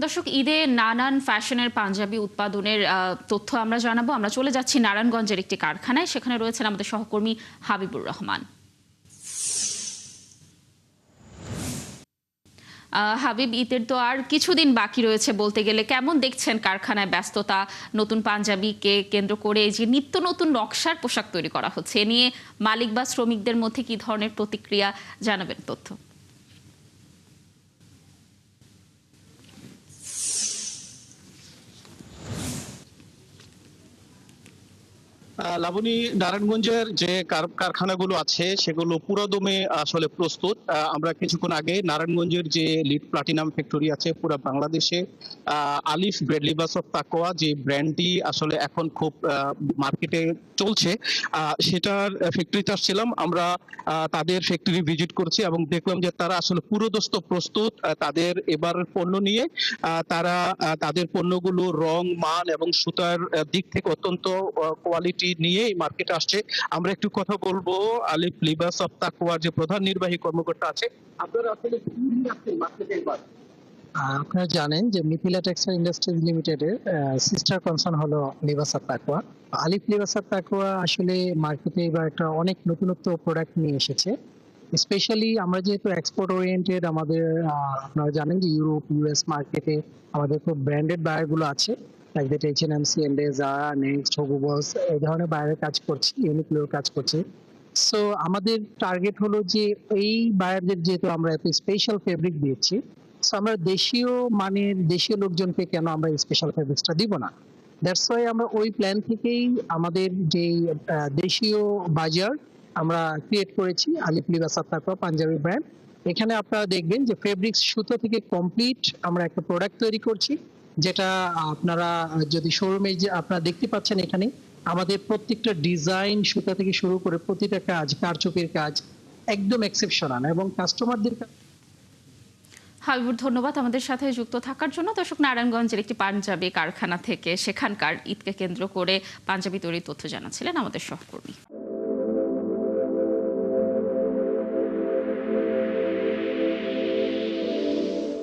দর্শক, ঈদে নানান ফ্যাশনের পাঞ্জাবি উৎপাদনের তথ্য আমরা জানাবো। আমরা চলে যাচ্ছি নারায়ণগঞ্জের একটি কারখানায়। সেখানে রয়েছেন আমাদের সহকর্মী হাবিবুর রহমান। হাবিব, ঈদের তো আর কিছুদিন বাকি রয়েছে বলতে গেলে। কেমন দেখছেন কারখানায় ব্যস্ততা, নতুন পাঞ্জাবিকে কেন্দ্র করে যে নিত্য নতুন নকশার পোশাক তৈরি করা হচ্ছে, এ নিয়ে মালিক বা শ্রমিকদের মধ্যে কি ধরনের প্রতিক্রিয়া, জানাবেন তথ্য। লাবণী, নারায়ণগঞ্জের যে কারখানাগুলো আছে সেগুলো পুরোদমে আসলে প্রস্তুত। আমরা কিছুক্ষণ আগে নারায়ণগঞ্জের যে লিড প্লাটিনাম ফ্যাক্টরি আছে পুরো বাংলাদেশে, আলিফ ব্রেড লিবাস অফ তাকওয়া যে ব্র্যান্ডটি আসলে এখন খুব মার্কেটে চলছে, সেটার ফ্যাক্টরিতে আসছিলাম আমরা। তাদের ফ্যাক্টরি ভিজিট করছি এবং দেখলাম যে তারা আসলে পুরোদস্ত প্রস্তুত। তাদের এবার পণ্য নিয়ে তারা তাদের পণ্যগুলো রং, মান এবং সুতার দিক থেকে অত্যন্ত কোয়ালিটি নিয়ে মার্কেটে আসছে। আমরা একটু কথা বলবো আলিফ লিবাস অফ তাকওয়ার যে প্রধান নির্বাহী কর্মকর্তা আছে। আপনারা আসলে কি নিয়ে আসছেন মার্কেটে এবার? আপনারা জানেন যে মিথিলা টেক্সটাইল ইন্ডাস্ট্রিজ লিমিটেডের সিস্টার কনসার্ন হলো লিবাস অফ তাকওয়া। আলিফ লিবাস অফ তাকওয়া আসলে মার্কেটে এবার একটা অনেক নতুনত্ব প্রোডাক্ট নিয়ে এসেছে। স্পেশালি আমরা যেহেতু এক্সপোর্ট ওরিয়েন্টেড, আমাদের আপনারা জানেন যে ইউরোপ, ইউএস মার্কেটে আমাদের খুব ব্র্যান্ডেড বায়ার গুলো আছে, like that H&M, C&A, Zara, next, Hugo Boss, এই ধরনের বায়ারের কাজ করছি, ইউনিক্লোর কাজ করছি। সো আমাদের টার্গেট হলো যে এই বায়ারদের, যেহেতু আমরা এত স্পেশাল ফেব্রিক দিয়েছি, সো আমরা দেশীয় মানের দেশীয় লোকজনকে কেন আমরা স্পেশাল ফেব্রিক্সটা দিব না। দ্যাটস ওয়াই আমরা ওই প্ল্যান থেকেই আমাদের যে দেশীয় বাজার আমরা ক্রিয়েট করেছি, আলিফ লিবাস অফ তাকওয়া পাঞ্জাবি ব্র্যান্ড। এখানে আপনারা দেখবেন যে ফেব্রিক্স সুতো থেকে কমপ্লিট আমরা একটা প্রোডাক্ট তৈরি করছি, যেটা আপনারা যদি শোরুমে যে আপনারা দেখতে পাচ্ছেন, এখানে আমাদের প্রত্যেকটা ডিজাইন সুতা থেকে শুরু করে প্রতিটা কাজ, কারচুপির কাজ একদম এক্সেপশনাল এবং কাস্টমারদের। হাবিবুর, ধন্যবাদ আমাদের সাথে যুক্ত থাকার জন্য। দর্শক, নারায়ণগঞ্জের একটি পাঞ্জাবি কারখানা থেকে সেখানকার ঈদকে কেন্দ্র করে পাঞ্জাবি তৈরির তথ্য জানাচ্ছিলেন আমাদের সহকর্মী।